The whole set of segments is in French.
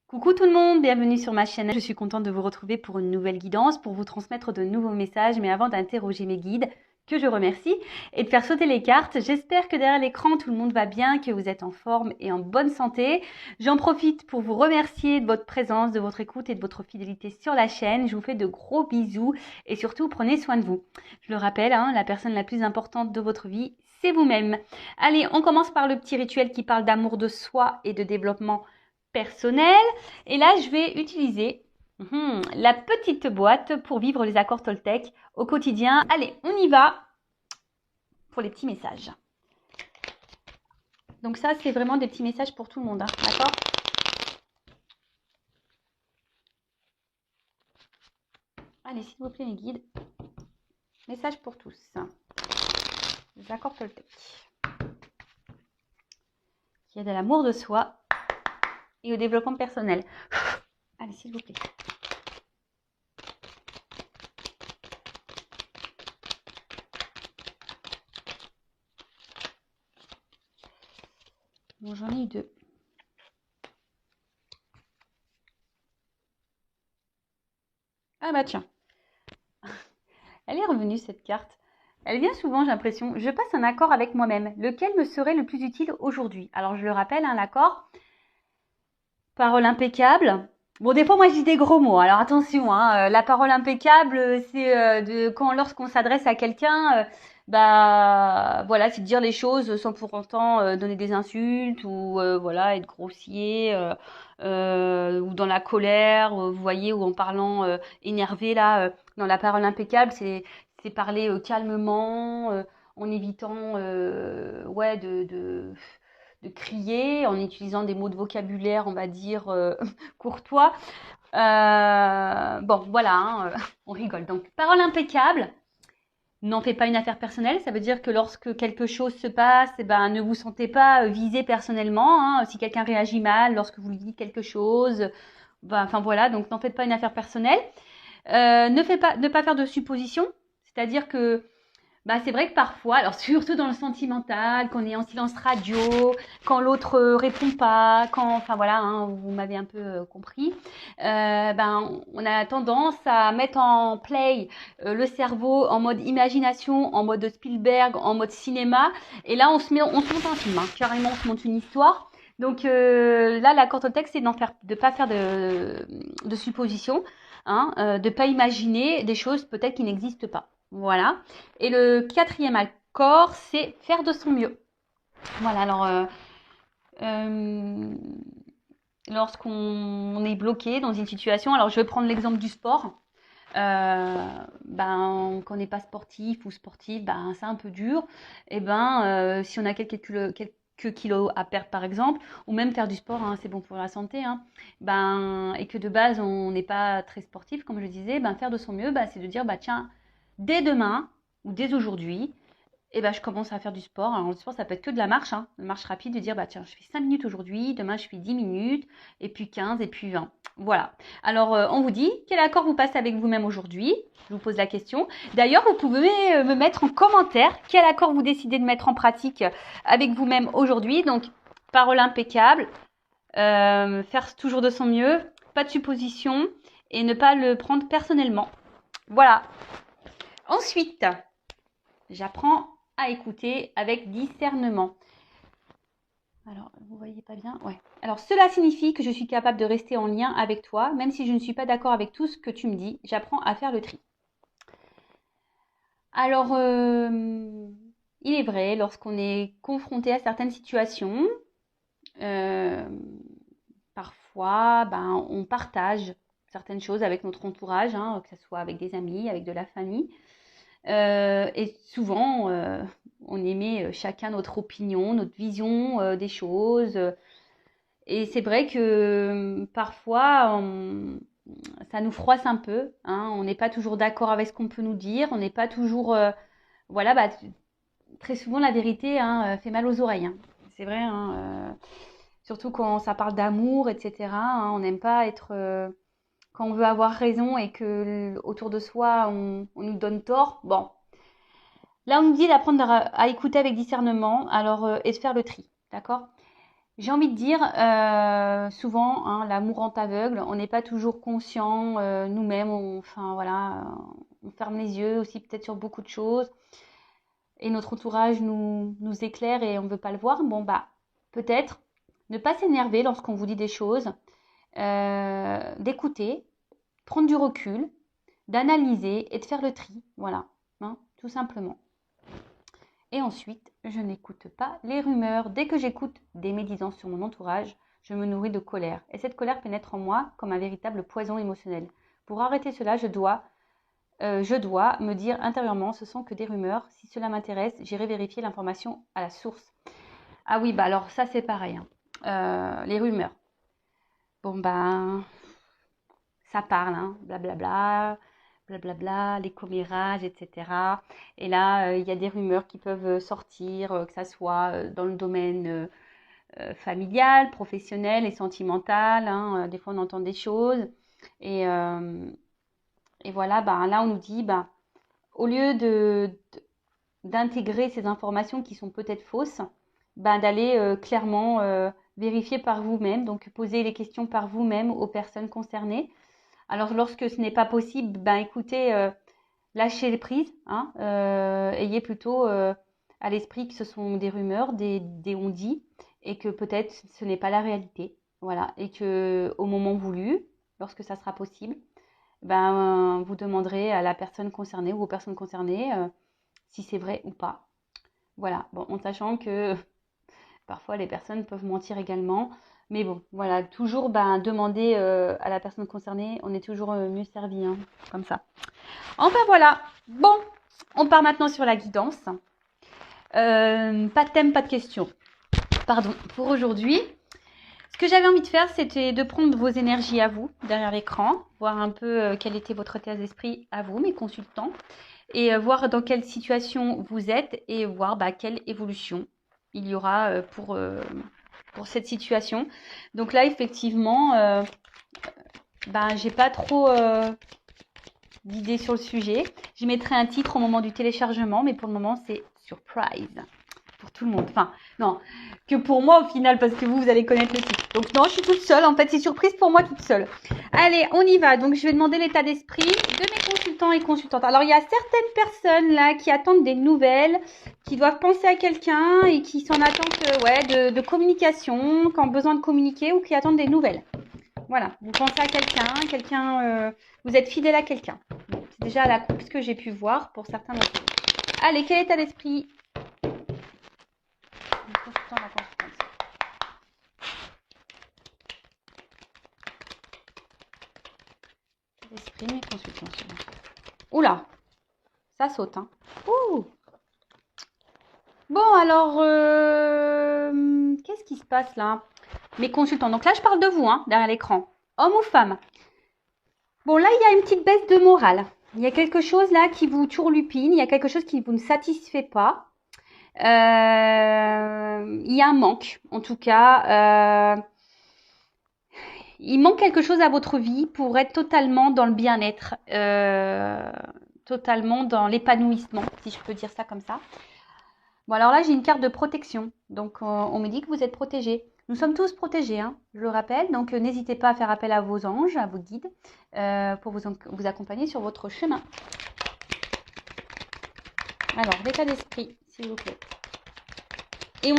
Coucou tout le monde, bienvenue sur ma chaîne. Je suis contente de vous retrouver pour une nouvelle guidance, pour vous transmettre de nouveaux messages. Mais avant d'interroger mes guides, que je remercie, et de faire sauter les cartes, j'espère que derrière l'écran, tout le monde va bien, que vous êtes en forme et en bonne santé. J'en profite pour vous remercier de votre présence, de votre écoute et de votre fidélité sur la chaîne. Je vous fais de gros bisous et surtout, prenez soin de vous. Je le rappelle, la personne la plus importante de votre vie, c'est vous-même. Allez, on commence par le petit rituel qui parle d'amour de soi et de développement personnel. Et là, je vais utiliser la petite boîte pour vivre les accords Toltec au quotidien. Allez, on y va pour les petits messages. Donc ça, c'est vraiment des petits messages pour tout le monde, d'accord? Allez, s'il vous plaît, mes guides. Message pour tous. Les accords Toltec. Qui aident à l'amour de soi et au développement personnel. Allez, s'il vous plaît. Bon, j'en ai eu deux. Ah bah tiens. Elle est revenue cette carte. Elle vient souvent, j'ai l'impression. Je passe un accord avec moi-même. Lequel me serait le plus utile aujourd'hui? Alors je le rappelle, l'accord. Parole impeccable. Bon, des fois, moi, je dis des gros mots. Alors attention, la parole impeccable, c'est lorsqu'on s'adresse à quelqu'un, voilà, c'est de dire les choses sans pour autant donner des insultes ou voilà, être grossier ou dans la colère. Vous voyez, ou en parlant énervé là, dans la parole impeccable, c'est parler calmement, en évitant, ouais, de crier, en utilisant des mots de vocabulaire, on va dire, courtois. Bon, voilà, on rigole. Donc, parole impeccable. N'en faites pas une affaire personnelle. Ça veut dire que lorsque quelque chose se passe, ne vous sentez pas visé personnellement. Si quelqu'un réagit mal lorsque vous lui dites quelque chose, enfin voilà, donc n'en faites pas une affaire personnelle. Ne pas faire de suppositions. C'est-à-dire que c'est vrai que parfois, alors surtout dans le sentimental, qu'on est en silence radio, quand l'autre répond pas, enfin voilà, vous m'avez un peu compris, on a tendance à mettre en play le cerveau en mode imagination, en mode Spielberg, en mode cinéma, et là on se monte un film, carrément on se monte une histoire. Donc là, l'accord au texte, c'est de pas faire de suppositions, de pas imaginer des choses peut-être qui n'existent pas. Voilà. Et le quatrième accord, c'est faire de son mieux. Voilà, alors, lorsqu'on est bloqué dans une situation, alors je vais prendre l'exemple du sport. Quand on n'est pas sportif ou sportive, c'est un peu dur. Et si on a quelques kilos à perdre par exemple, ou même faire du sport, c'est bon pour la santé, et que de base on n'est pas très sportif, comme je disais, faire de son mieux, c'est de dire tiens, dès demain ou dès aujourd'hui, je commence à faire du sport. Alors, le sport, ça peut être que de la marche, une marche rapide, de dire, tiens, je fais 5 minutes aujourd'hui, demain, je fais 10 minutes, et puis 15, et puis 20. Voilà. Alors, on vous dit, quel accord vous passez avec vous-même aujourd'hui? Je vous pose la question. D'ailleurs, vous pouvez me mettre en commentaire quel accord vous décidez de mettre en pratique avec vous-même aujourd'hui. Donc, parole impeccable, faire toujours de son mieux, pas de supposition, et ne pas le prendre personnellement. Voilà. Ensuite, j'apprends à écouter avec discernement. Alors, vous voyez pas bien? Ouais. Alors, cela signifie que je suis capable de rester en lien avec toi, même si je ne suis pas d'accord avec tout ce que tu me dis. J'apprends à faire le tri. Alors, il est vrai, lorsqu'on est confronté à certaines situations, parfois, on partage certaines choses avec notre entourage, que ce soit avec des amis, avec de la famille. Et souvent, on émet chacun notre opinion, notre vision des choses. Et c'est vrai que parfois, ça nous froisse un peu. On n'est pas toujours d'accord avec ce qu'on peut nous dire. On n'est pas toujours... voilà, très souvent, la vérité fait mal aux oreilles. C'est vrai, surtout quand ça parle d'amour, etc. On n'aime pas être... quand on veut avoir raison et que autour de soi, on nous donne tort. Bon. Là, on nous dit d'apprendre à écouter avec discernement, alors et de faire le tri, d'accord? J'ai envie de dire, souvent, hein, l'amour rend aveugle. On n'est pas toujours conscient nous-mêmes. Enfin voilà, on ferme les yeux aussi peut-être sur beaucoup de choses. Et notre entourage nous éclaire et on ne veut pas le voir. Bon bah peut-être ne pas s'énerver lorsqu'on vous dit des choses, d'écouter, prendre du recul, d'analyser et de faire le tri. Voilà, hein, tout simplement. Et ensuite, je n'écoute pas les rumeurs. Dès que j'écoute des médisances sur mon entourage, je me nourris de colère. Et cette colère pénètre en moi comme un véritable poison émotionnel. Pour arrêter cela, je dois me dire intérieurement, ce sont que des rumeurs. Si cela m'intéresse, j'irai vérifier l'information à la source. Ah oui, bah alors ça c'est pareil, hein. Les rumeurs. Bon ben, ça parle, hein, blablabla, blablabla, les commérages, etc. Et là, il y a des rumeurs qui peuvent sortir, que ça soit dans le domaine familial, professionnel et sentimental. Hein. Des fois, on entend des choses. Et, et voilà, ben, là, on nous dit, ben, au lieu d'intégrer ces informations qui sont peut-être fausses, ben, d'aller clairement vérifier par vous-même, donc poser les questions par vous-même aux personnes concernées. Alors, lorsque ce n'est pas possible, ben écoutez, lâchez les prises, hein, ayez plutôt à l'esprit que ce sont des rumeurs, des on-dit, et que peut-être ce n'est pas la réalité. Voilà, et que au moment voulu, lorsque ça sera possible, ben vous demanderez à la personne concernée ou aux personnes concernées si c'est vrai ou pas. Voilà, bon, en sachant que parfois les personnes peuvent mentir également. Mais bon, voilà, toujours ben, demander à la personne concernée, on est toujours mieux servi, hein, comme ça. Enfin voilà, bon, on part maintenant sur la guidance. Pas de thème, pas de question. Pardon, pour aujourd'hui. Ce que j'avais envie de faire, c'était de prendre vos énergies à vous, derrière l'écran, voir un peu quel était votre état d'esprit à vous, mes consultants, et voir dans quelle situation vous êtes et voir bah, quelle évolution il y aura pour cette situation. Donc là, effectivement, j'ai pas trop d'idées sur le sujet. J'y mettrai un titre au moment du téléchargement, mais pour le moment, c'est surprise pour tout le monde. Enfin, non, que pour moi au final, parce que vous allez connaître le titre. Donc non, je suis toute seule. En fait, c'est surprise pour moi toute seule. Allez, on y va. Donc, je vais demander l'état d'esprit de mes consultants et consultantes. Alors, il y a certaines personnes là qui attendent des nouvelles, qui doivent penser à quelqu'un et qui sont en attente de communication, qui ont besoin de communiquer ou qui attendent des nouvelles. Voilà, vous pensez à quelqu'un, vous êtes fidèle à quelqu'un. Bon, c'est déjà la coupe ce que j'ai pu voir pour certains d'entre vous. Allez, quel état d'esprit? L'esprit, mes consultants. Oula, ça saute, hein. Ouh. Bon, alors, qu'est-ce qui se passe là? Mes consultants. Donc là, je parle de vous, hein, derrière l'écran. Homme ou femme? Bon, là, il y a une petite baisse de morale. Il y a quelque chose là qui vous turlupine. Il y a quelque chose qui vous ne satisfait pas. Il y a un manque, en tout cas. Il manque quelque chose à votre vie pour être totalement dans le bien-être, totalement dans l'épanouissement, si je peux dire ça comme ça. Bon, alors là, j'ai une carte de protection. Donc, on me dit que vous êtes protégés. Nous sommes tous protégés, hein, je le rappelle. Donc, n'hésitez pas à faire appel à vos anges, à vos guides, pour vous accompagner sur votre chemin. Alors, l'état d'esprit, s'il vous plaît. Et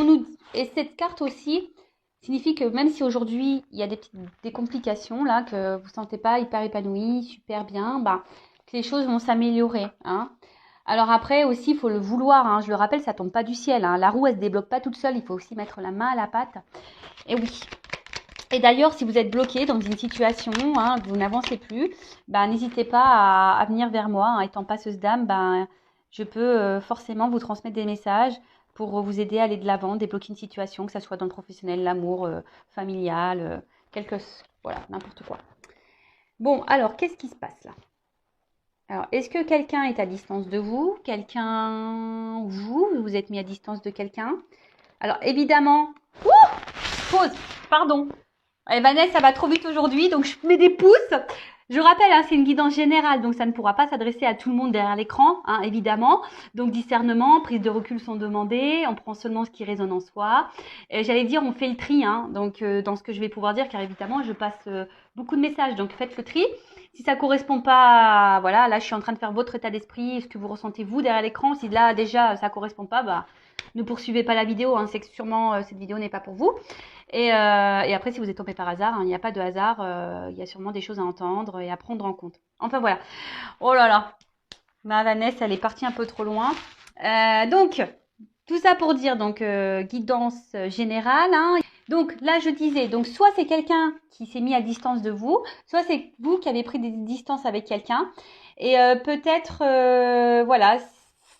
cette carte aussi signifie que même si aujourd'hui, il y a des complications, là, que vous ne sentez pas hyper épanoui, super bien, bah, que les choses vont s'améliorer, hein. Alors après aussi, il faut le vouloir, hein. Je le rappelle, ça tombe pas du ciel, hein. La roue, elle se débloque pas toute seule. Il faut aussi mettre la main à la pâte. Et oui. Et d'ailleurs, si vous êtes bloqué dans une situation, hein, vous n'avancez plus, bah, n'hésitez pas à venir vers moi. Hein. Étant passeuse d'âme, bah, je peux forcément vous transmettre des messages pour vous aider à aller de l'avant, débloquer une situation, que ce soit dans le professionnel, l'amour, familial, voilà, n'importe quoi. Bon, alors, qu'est-ce qui se passe là? Alors, est-ce que quelqu'un est à distance de vous? Vous êtes mis à distance de quelqu'un? Alors, évidemment... Ouh! Pause! Pardon. Vanessa, ça va trop vite aujourd'hui, donc je mets des pouces. Je rappelle, hein, c'est une guidance générale, donc ça ne pourra pas s'adresser à tout le monde derrière l'écran, hein, évidemment. Donc discernement, prise de recul sont demandées, on prend seulement ce qui résonne en soi. J'allais dire, on fait le tri, hein, donc dans ce que je vais pouvoir dire, car évidemment, je passe beaucoup de messages, donc faites le tri. Si ça correspond pas, voilà, là je suis en train de faire votre état d'esprit, ce que vous ressentez vous derrière l'écran. Si là déjà ça correspond pas, bah ne poursuivez pas la vidéo, hein, c'est que sûrement cette vidéo n'est pas pour vous. Et après, si vous êtes tombé par hasard, hein, il n'y a pas de hasard, il y a sûrement des choses à entendre et à prendre en compte. Enfin voilà. Oh là là, ma Vanessa, elle est partie un peu trop loin. Donc, tout ça pour dire, donc, guidance générale. Hein. Donc là, je disais, donc soit c'est quelqu'un qui s'est mis à distance de vous, soit c'est vous qui avez pris des distances avec quelqu'un. Et peut-être, voilà,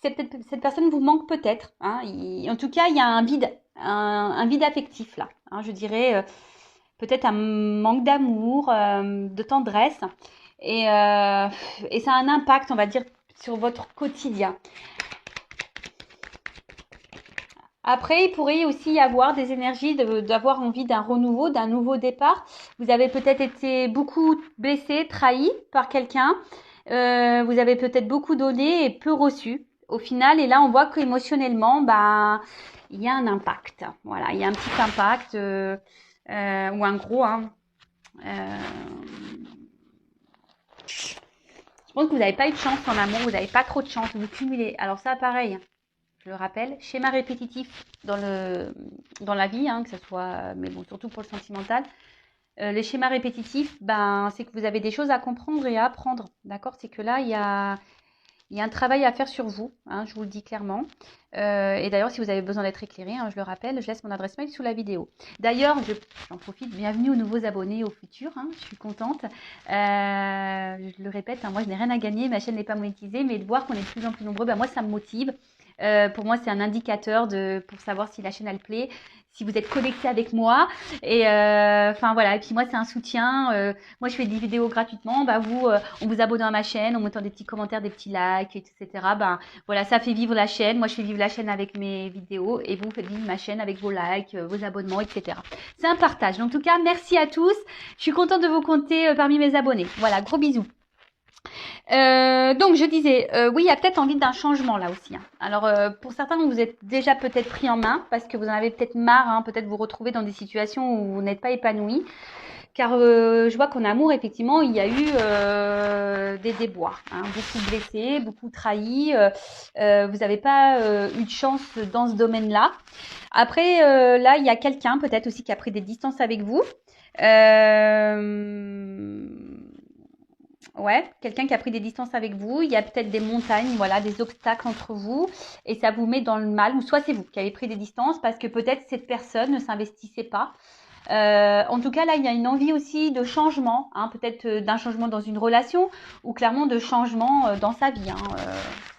cette personne vous manque peut-être. Hein. En tout cas, il y a un vide, un vide affectif là. Hein, je dirais peut-être un manque d'amour, de tendresse. Et ça a un impact, on va dire, sur votre quotidien. Après, il pourrait aussi y avoir des énergies d'avoir envie d'un renouveau, d'un nouveau départ. Vous avez peut-être été beaucoup blessé, trahi par quelqu'un. Vous avez peut-être beaucoup donné et peu reçu au final. Et là, on voit qu'émotionnellement, bah, il y a un impact. Voilà, il y a un petit impact ou un gros. Hein. Je pense que vous n'avez pas eu de chance en amour, vous n'avez pas trop de chance, vous cumulez. Alors ça, pareil, je le rappelle, schéma répétitif dans la vie, hein, que ce soit, mais bon, surtout pour le sentimental. Les schémas répétitifs, ben, c'est que vous avez des choses à comprendre et à apprendre, d'accord? C'est que là, il y a un travail à faire sur vous, hein, je vous le dis clairement. Et d'ailleurs, si vous avez besoin d'être éclairé, hein, je le rappelle, je laisse mon adresse mail sous la vidéo. D'ailleurs, j'en profite, bienvenue aux nouveaux abonnés au futur, hein, je suis contente. Je le répète, hein, moi je n'ai rien à gagner, ma chaîne n'est pas monétisée, mais de voir qu'on est de plus en plus nombreux, ben, moi ça me motive. Pour moi, c'est un indicateur pour savoir si la chaîne elle plaît, si vous êtes connecté avec moi. Et enfin voilà, et puis moi c'est un soutien. Moi je fais des vidéos gratuitement, bah vous, en vous abonnant à ma chaîne, en mettant des petits commentaires, des petits likes, etc. Ben voilà, ça fait vivre la chaîne. Moi je fais vivre la chaîne avec mes vidéos et vous faites vivre ma chaîne avec vos likes, vos abonnements, etc. C'est un partage. En tout cas, merci à tous. Je suis contente de vous compter parmi mes abonnés. Voilà, gros bisous. Donc je disais, oui, il y a peut-être envie d'un changement là aussi. Hein. Alors pour certains, vous êtes déjà peut-être pris en main parce que vous en avez peut-être marre, hein, peut-être vous retrouver dans des situations où vous n'êtes pas épanoui. Car je vois qu'en amour, effectivement, il y a eu des déboires, hein, beaucoup blessés, beaucoup trahis. Vous n'avez pas eu de chance dans ce domaine-là. Après, là, il y a quelqu'un peut-être aussi qui a pris des distances avec vous. Ouais, quelqu'un qui a pris des distances avec vous. Il y a peut-être des montagnes, voilà, des obstacles entre vous. Et ça vous met dans le mal. Ou soit c'est vous qui avez pris des distances parce que peut-être cette personne ne s'investissait pas. En tout cas, là, il y a une envie aussi de changement, hein, peut-être d'un changement dans une relation ou clairement de changement dans sa vie. Hein,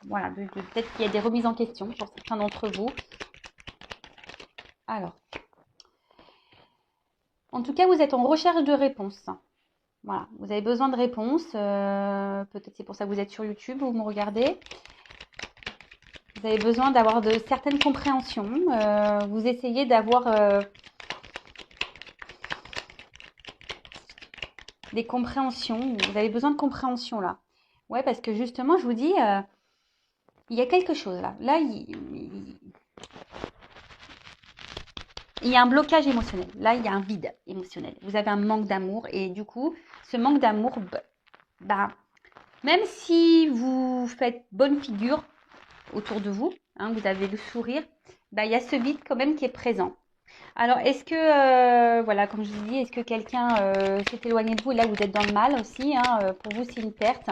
voilà, peut-être qu'il y a des remises en question pour certains d'entre vous. Alors, en tout cas, vous êtes en recherche de réponses. Voilà, vous avez besoin de réponses. Peut-être c'est pour ça que vous êtes sur YouTube, vous me regardez. Vous avez besoin d'avoir de certaines compréhensions. Vous essayez d'avoir des compréhensions. Vous avez besoin de compréhension là. Ouais, parce que justement, je vous dis, il y a quelque chose là. Là, il y a un blocage émotionnel. Là, il y a un vide émotionnel. Vous avez un manque d'amour. Et du coup, ce manque d'amour, bah, même si vous faites bonne figure autour de vous, hein, vous avez le sourire, bah, il y a ce vide quand même qui est présent. Alors, est-ce que, voilà, comme je vous dis, est-ce que quelqu'un s'est éloigné de vous et là, vous êtes dans le mal aussi, hein, pour vous, c'est une perte.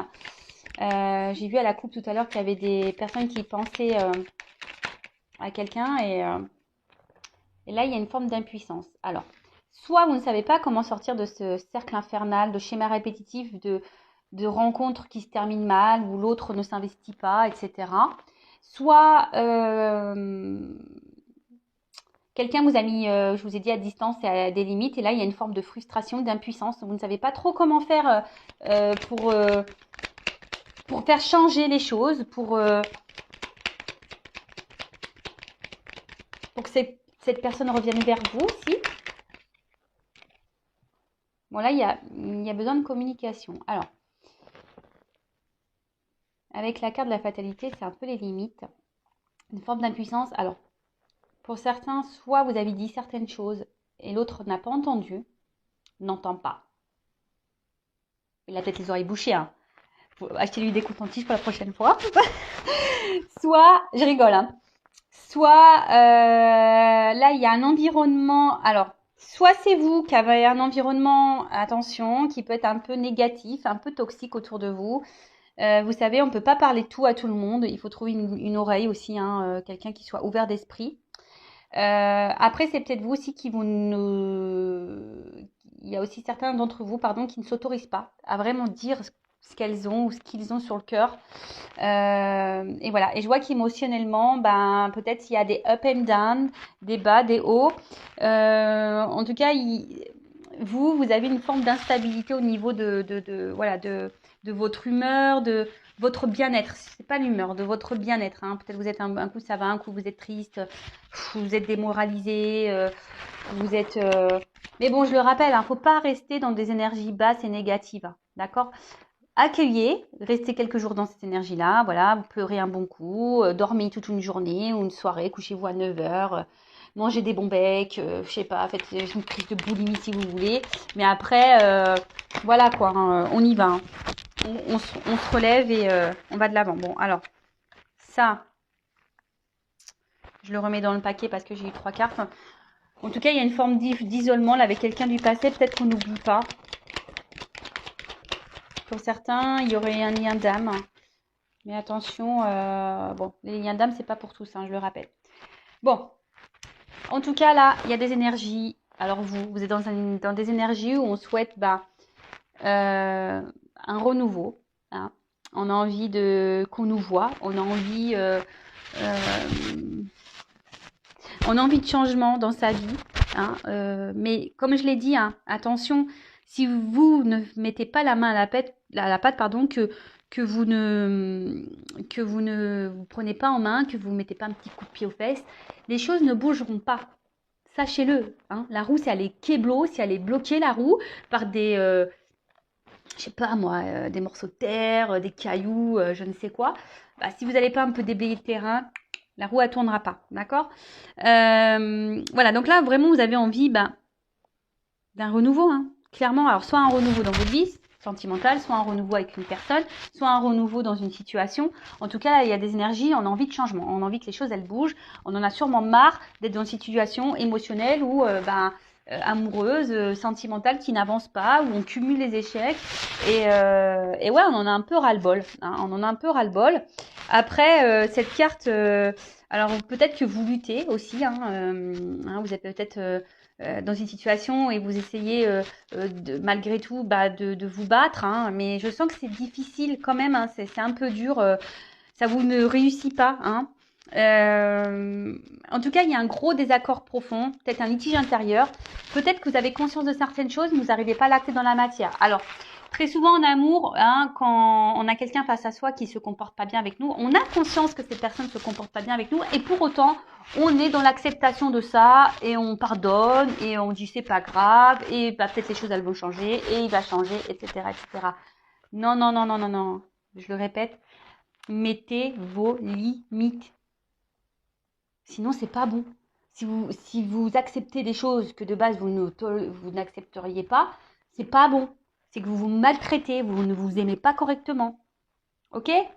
J'ai vu à la coupe tout à l'heure qu'il y avait des personnes qui pensaient à quelqu'un et là, il y a une forme d'impuissance. Alors, soit vous ne savez pas comment sortir de ce cercle infernal, de schéma répétitif, de rencontres qui se terminent mal, où l'autre ne s'investit pas, etc. Soit quelqu'un vous a mis, je vous ai dit, à distance et à des limites, et là, il y a une forme de frustration, d'impuissance. Vous ne savez pas trop comment faire pour faire changer les choses, pour que cette personne revienne vers vous aussi. Bon, là, il y a besoin de communication. Alors, avec la carte de la fatalité, c'est un peu les limites. Une forme d'impuissance. Alors, pour certains, soit vous avez dit certaines choses et l'autre n'a pas entendu, n'entend pas. Il a peut-être les oreilles bouchées, hein. Faut acheter lui des cotons-tiges pour la prochaine fois. Soit, je rigole, hein. Soit, là, il y a un environnement. Alors, soit c'est vous qui avez un environnement, attention, qui peut être un peu négatif, un peu toxique autour de vous. Vous savez, on ne peut pas parler tout à tout le monde. Il faut trouver une oreille aussi, hein, quelqu'un qui soit ouvert d'esprit. Après, c'est peut-être vous aussi qui vous ne... Il y a aussi certains d'entre vous, pardon, qui ne s'autorisent pas à vraiment dire ce qu'elles ont ou ce qu'ils ont sur le cœur. Et voilà. Et je vois qu'émotionnellement, ben, peut-être il y a des up and down, des bas, des hauts. En tout cas, vous avez une forme d'instabilité au niveau voilà, de votre humeur, de votre bien-être. C'est pas l'humeur, de votre bien-être. Hein. Peut-être vous êtes un coup ça va, un coup vous êtes triste, vous êtes démoralisé, vous êtes. Mais bon, je le rappelle, hein, faut pas rester dans des énergies basses et négatives. Hein, d'accord? Accueillez, restez quelques jours dans cette énergie-là, voilà, vous pleurez un bon coup, dormez toute une journée ou une soirée, couchez-vous à 9h, mangez des bons becs, je sais pas, faites une crise de boulimie si vous voulez, mais après, voilà quoi, hein, on y va, hein. On se relève et on va de l'avant. Bon, alors, ça, je le remets dans le paquet parce que j'ai eu 3 cartes. En tout cas, il y a une forme d'isolement là avec quelqu'un du passé, peut-être qu'on n'oublie pas. Pour certains, il y aurait un lien d'âme. Mais attention, bon, les liens d'âme, c'est pas pour tous, hein, je le rappelle. Bon, en tout cas, là, il y a des énergies. Alors vous êtes dans des énergies où on souhaite un renouveau. Hein. On a envie qu'on nous voit. On a envie de changement dans sa vie. Hein, mais comme je l'ai dit, hein, attention, si vous ne mettez pas la main à la pâte, pardon, que vous ne vous prenez pas en main, que vous ne mettez pas un petit coup de pied aux fesses, les choses ne bougeront pas. Sachez-le. Hein, la roue, si elle est kéblo, si elle est bloquée, la roue, par des, je sais pas moi, des morceaux de terre, des cailloux, je ne sais quoi, bah, si vous n'allez pas un peu déblayer le terrain, la roue, elle tournera pas. D'accord? Voilà, donc là, vraiment, vous avez envie d'un renouveau. Hein, clairement, alors soit un renouveau dans votre vie sentimentale, soit un renouveau avec une personne, soit un renouveau dans une situation. En tout cas, là, il y a des énergies, on a envie de changement, on a envie que les choses, elles bougent. On en a sûrement marre d'être dans une situation émotionnelle ou amoureuse, sentimentale qui n'avance pas, où on cumule les échecs. Et ouais, on en a un peu ras-le-bol. Hein, on en a un peu ras-le-bol. Après, cette carte, alors peut-être que vous luttez aussi. Vous êtes peut-être dans une situation et vous essayez malgré tout de vous battre. Hein, mais je sens que c'est difficile quand même. Hein, c'est un peu dur. Ça vous ne réussit pas. Hein. En tout cas, il y a un gros désaccord profond, peut-être un litige intérieur. Peut-être que vous avez conscience de certaines choses, mais vous n'arrivez pas à l'acter dans la matière. Alors, très souvent en amour, hein, quand on a quelqu'un face à soi qui se comporte pas bien avec nous, on a conscience que cette personne se comporte pas bien avec nous, et pour autant, on est dans l'acceptation de ça, et on pardonne, et on dit c'est pas grave, et peut-être les choses elles vont changer, et il va changer, etc., etc. Non, non, non, non, non, non. Je le répète, mettez vos limites. Sinon, c'est pas bon. Si vous acceptez des choses que de base vous n'accepteriez pas, c'est pas bon. C'est que vous vous maltraitez, vous ne vous aimez pas correctement. Ok? J'ai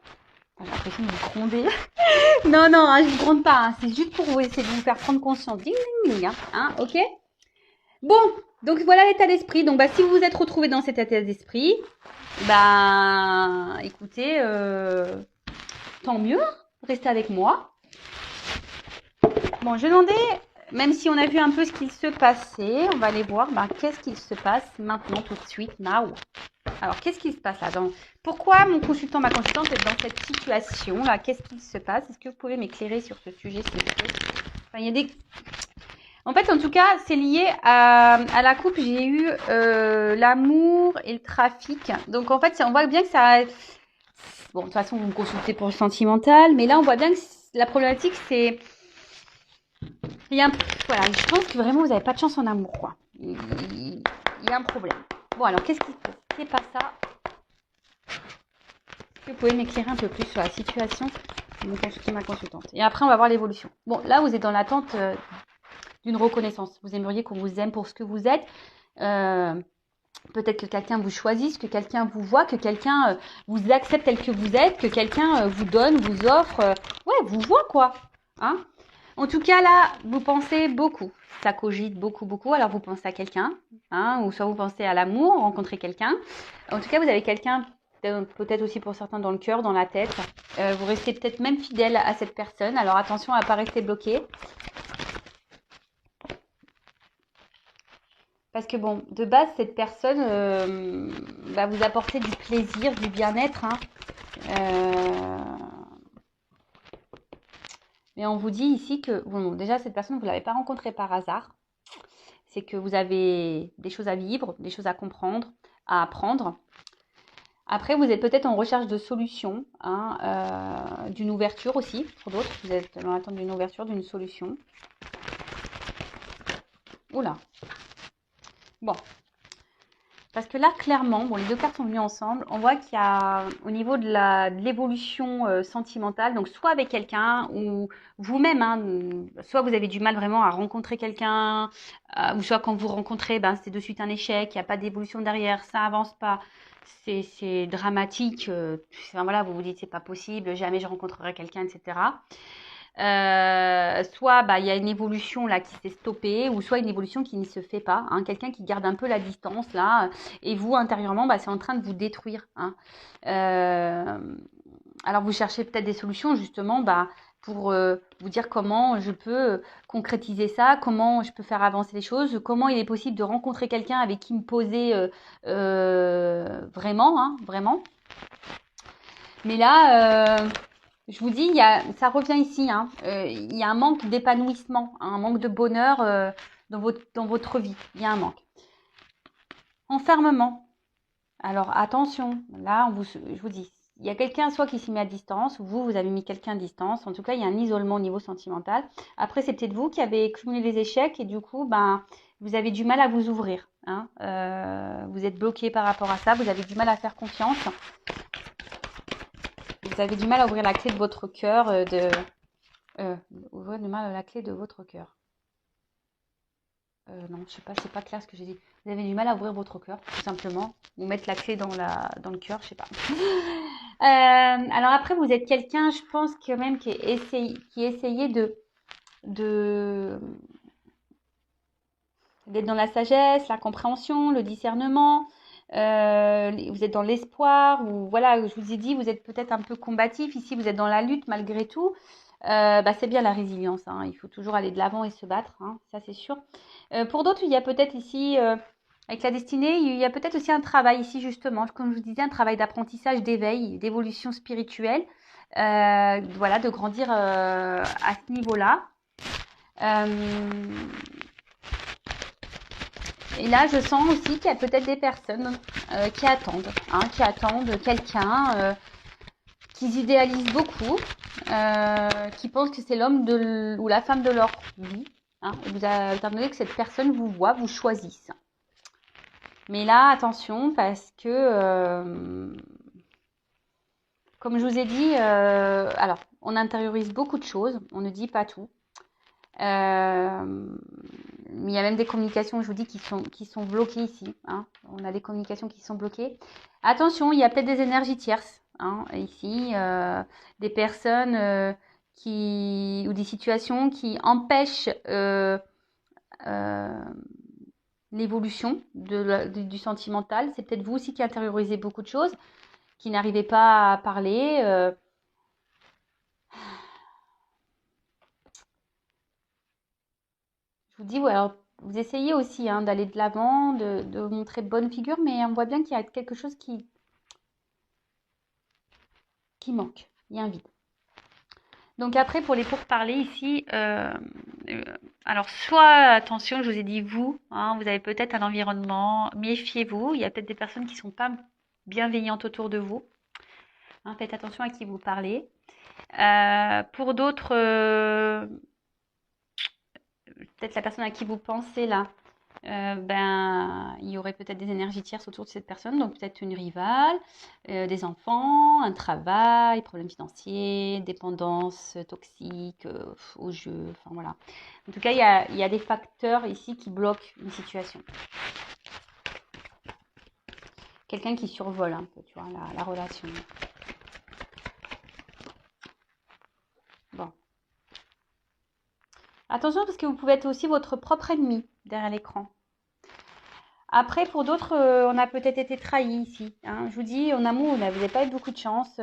l'impression de vous gronder. Non, non, hein, je vous gronde pas. Hein. C'est juste pour vous essayer de vous faire prendre conscience. Ding, ding, ding. Hein, ok? Bon, donc voilà l'état d'esprit. Donc si vous vous êtes retrouvé dans cet état d'esprit, écoutez, tant mieux. Restez avec moi. Bon, je demandais, même si on a vu un peu ce qu'il se passait, on va aller voir qu'est-ce qu'il se passe maintenant, tout de suite, now. Alors, qu'est-ce qui se passe là Pourquoi ma consultante est dans cette situation-là? Qu'est-ce qui se passe? Est-ce que vous pouvez m'éclairer sur ce sujet, s'il vous plaît? Enfin, il y a des... En fait, en tout cas, c'est lié à la coupe. J'ai eu l'amour et le trafic. Donc, en fait, on voit bien que ça... Bon, de toute façon, vous me consultez pour le sentimental. Mais là, on voit bien que la problématique, c'est... Voilà, je pense que vraiment, vous n'avez pas de chance en amour, quoi. Il y a un problème. Bon, alors, qu'est-ce qui est pas ça? Est-ce que vous pouvez m'éclairer un peu plus sur la situation de ma consultante? Et après, on va voir l'évolution. Bon, là, vous êtes dans l'attente d'une reconnaissance. Vous aimeriez qu'on vous aime pour ce que vous êtes. Peut-être que quelqu'un vous choisisse, que quelqu'un vous voit, que quelqu'un vous accepte tel que vous êtes, que quelqu'un vous donne, vous offre. Ouais, vous voit quoi. Hein? En tout cas, là, vous pensez beaucoup. Ça cogite beaucoup, beaucoup. Alors, vous pensez à quelqu'un, hein, ou soit vous pensez à l'amour, rencontrer quelqu'un. En tout cas, vous avez quelqu'un, peut-être aussi pour certains dans le cœur, dans la tête. Vous restez peut-être même fidèle à cette personne. Alors, attention à ne pas rester bloqué. Parce que bon, de base, cette personne va vous apporter du plaisir, du bien-être. Hein. Mais on vous dit ici que, bon, déjà, cette personne, vous ne l'avez pas rencontrée par hasard. C'est que vous avez des choses à vivre, des choses à comprendre, à apprendre. Après, vous êtes peut-être en recherche de solutions, hein, d'une ouverture aussi, pour d'autres. Vous êtes dans l'attente d'une ouverture, d'une solution. Oula. Bon. Parce que là, clairement, bon, les deux cartes sont venues ensemble. On voit qu'il y a, au niveau de l'évolution sentimentale, donc soit avec quelqu'un ou vous-même, hein, soit vous avez du mal vraiment à rencontrer quelqu'un, ou soit quand vous rencontrez, ben, c'est de suite un échec, il n'y a pas d'évolution derrière, ça avance pas, c'est dramatique. Enfin, voilà, vous vous dites c'est pas possible, jamais je rencontrerai quelqu'un, etc. Soit bah, il y a une évolution là qui s'est stoppée, ou soit une évolution qui ne se fait pas, hein, quelqu'un qui garde un peu la distance là, et vous intérieurement bah, c'est en train de vous détruire. Hein. Alors vous cherchez peut-être des solutions justement bah, pour vous dire comment je peux concrétiser ça, comment je peux faire avancer les choses, comment il est possible de rencontrer quelqu'un avec qui me poser vraiment, hein, vraiment. Mais là, je vous dis, ça revient ici. Hein, il y a un manque d'épanouissement, un manque de bonheur dans votre vie. Il y a un manque. Enfermement. Alors attention, là, je vous dis, il y a quelqu'un soit qui s'y met à distance, ou vous avez mis quelqu'un à distance. En tout cas, il y a un isolement au niveau sentimental. Après, c'est peut-être vous qui avez cumulé les échecs et du coup, ben, vous avez du mal à vous ouvrir. Hein. Vous êtes bloqué par rapport à ça, vous avez du mal à faire confiance. Vous avez du mal à ouvrir la clé de votre cœur, ouvrir du mal la clé de votre cœur. Non, je sais pas, c'est pas clair ce que j'ai dit. Vous avez du mal à ouvrir votre cœur, tout simplement. Ou mettre la clé dans le cœur, je sais pas. Alors après, vous êtes quelqu'un, je pense quand même qui essayait d'être dans la sagesse, la compréhension, le discernement. Vous êtes dans l'espoir, ou voilà, je vous ai dit, vous êtes peut-être un peu combatif. Ici, vous êtes dans la lutte malgré tout. Bah, c'est bien la résilience. Hein. Il faut toujours aller de l'avant et se battre, hein, ça c'est sûr. Pour d'autres, il y a peut-être ici, avec la destinée, il y a peut-être aussi un travail ici justement, comme je vous disais, un travail d'apprentissage, d'éveil, d'évolution spirituelle. Voilà, de grandir à ce niveau-là. Et là, je sens aussi qu'il y a peut-être des personnes qui attendent, hein, quelqu'un, qui idéalisent beaucoup, qui pensent que c'est l'homme ou la femme de leur vie. Hein, et vous attendez que cette personne vous voit, vous choisisse. Mais là, attention, parce que, comme je vous ai dit, alors, on intériorise beaucoup de choses, on ne dit pas tout. Il y a même des communications, je vous dis, qui sont bloquées ici. Hein. On a des communications qui sont bloquées. Attention, il y a peut-être des énergies tierces. Hein, ici, des personnes ou des situations qui empêchent l'évolution du sentimental. C'est peut-être vous aussi qui intériorisez beaucoup de choses, qui n'arrivez pas à parler. Je vous dis, ouais, alors, vous essayez aussi hein, d'aller de l'avant, de montrer bonne figure, mais on voit bien qu'il y a quelque chose qui manque. Il y a un vide. Donc après, pour les pourparlers ici, alors soit, attention, je vous ai dit vous, hein, vous avez peut-être un environnement, méfiez-vous, il y a peut-être des personnes qui ne sont pas bienveillantes autour de vous. Hein, faites attention à qui vous parlez. Pour d'autres, peut-être la personne à qui vous pensez là, ben, il y aurait peut-être des énergies tierces autour de cette personne, donc peut-être une rivale, des enfants, un travail, problèmes financiers, dépendance toxique au jeu, enfin voilà. En tout cas, il y a des facteurs ici qui bloquent une situation. Quelqu'un qui survole un peu, tu vois, la relation. Bon. Attention parce que vous pouvez être aussi votre propre ennemi derrière l'écran. Après, pour d'autres, on a peut-être été trahi ici. Hein. Je vous dis, en amour, vous n'avez pas eu beaucoup de chance.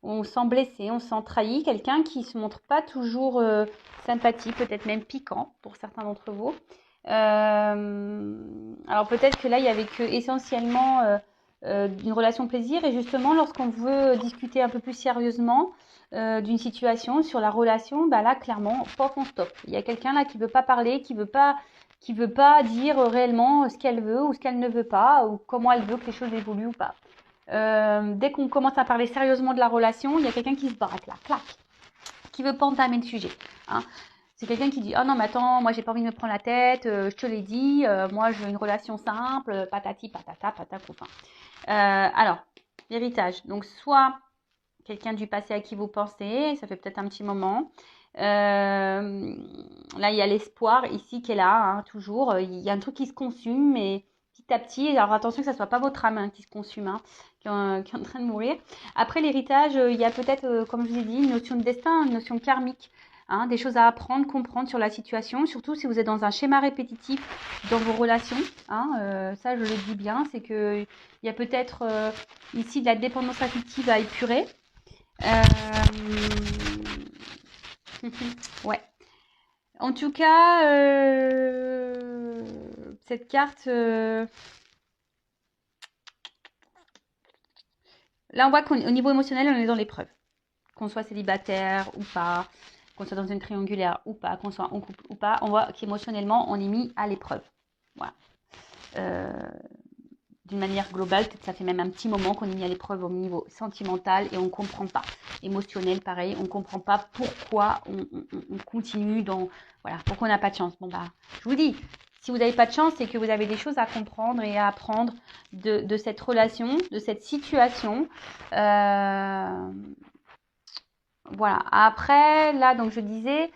On se sent blessé, on se sent trahi. Quelqu'un qui se montre pas toujours sympathique, peut-être même piquant pour certains d'entre vous. Alors peut-être que là, il y avait que essentiellement une relation plaisir. Et justement, lorsqu'on veut discuter un peu plus sérieusement d'une situation sur la relation, bah là, clairement, paf, on stop. Il y a quelqu'un là qui veut pas parler, qui veut pas dire réellement ce qu'elle veut ou ce qu'elle ne veut pas, ou comment elle veut que les choses évoluent ou pas. Dès qu'on commence à parler sérieusement de la relation, il y a quelqu'un qui se braque là, clac, qui veut pas entamer le sujet. Hein. C'est quelqu'un qui dit « Oh non, mais attends, moi j'ai pas envie de me prendre la tête, je te l'ai dit, moi je veux une relation simple, patati, patata, patacouffin. » Alors, l'héritage. Donc, soit quelqu'un du passé à qui vous pensez, ça fait peut-être un petit moment. Là, il y a l'espoir ici qui est là, hein, toujours. Il y a un truc qui se consume, mais petit à petit. Alors, attention que ça ne soit pas votre âme hein, qui se consume, hein, qui est en train de mourir. Après l'héritage, il y a peut-être, comme je vous ai dit, une notion de destin, une notion karmique. Hein, des choses à apprendre, comprendre sur la situation, surtout si vous êtes dans un schéma répétitif dans vos relations. Hein, ça, je le dis bien, c'est qu'il y a peut-être ici de la dépendance affective à épurer. Ouais. En tout cas, cette carte, là on voit qu'au niveau émotionnel, on est dans l'épreuve. Qu'on soit célibataire ou pas, qu'on soit dans une triangulaire ou pas, qu'on soit en couple ou pas, on voit qu'émotionnellement, on est mis à l'épreuve. Voilà. D'une manière globale, peut-être ça fait même un petit moment qu'on est mis à l'épreuve au niveau sentimental et on ne comprend pas. Émotionnel, pareil, on ne comprend pas pourquoi on continue dans... Voilà, pourquoi on n'a pas de chance. Bon, bah, je vous dis, si vous n'avez pas de chance, c'est que vous avez des choses à comprendre et à apprendre de cette relation, de cette situation. Voilà. Après, là, donc je disais,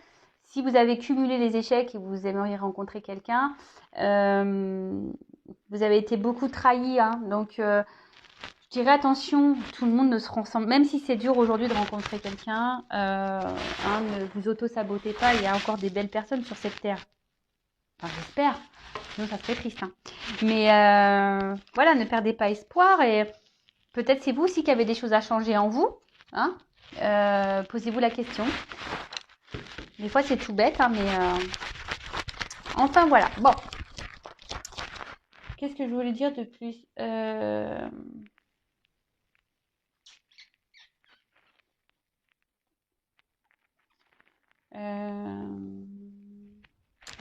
si vous avez cumulé les échecs et vous aimeriez rencontrer quelqu'un, vous avez été beaucoup trahi, hein, donc je dirais attention, tout le monde ne se ressemble, même si c'est dur aujourd'hui de rencontrer quelqu'un, ne vous auto-sabotez pas, il y a encore des belles personnes sur cette terre. Enfin, j'espère, sinon ça serait triste. Hein. Mais voilà, ne perdez pas espoir et peut-être c'est vous aussi qui avez des choses à changer en vous. Hein. Posez-vous la question. Des fois c'est tout bête, hein, mais enfin voilà. Bon. Qu'est-ce que je voulais dire de plus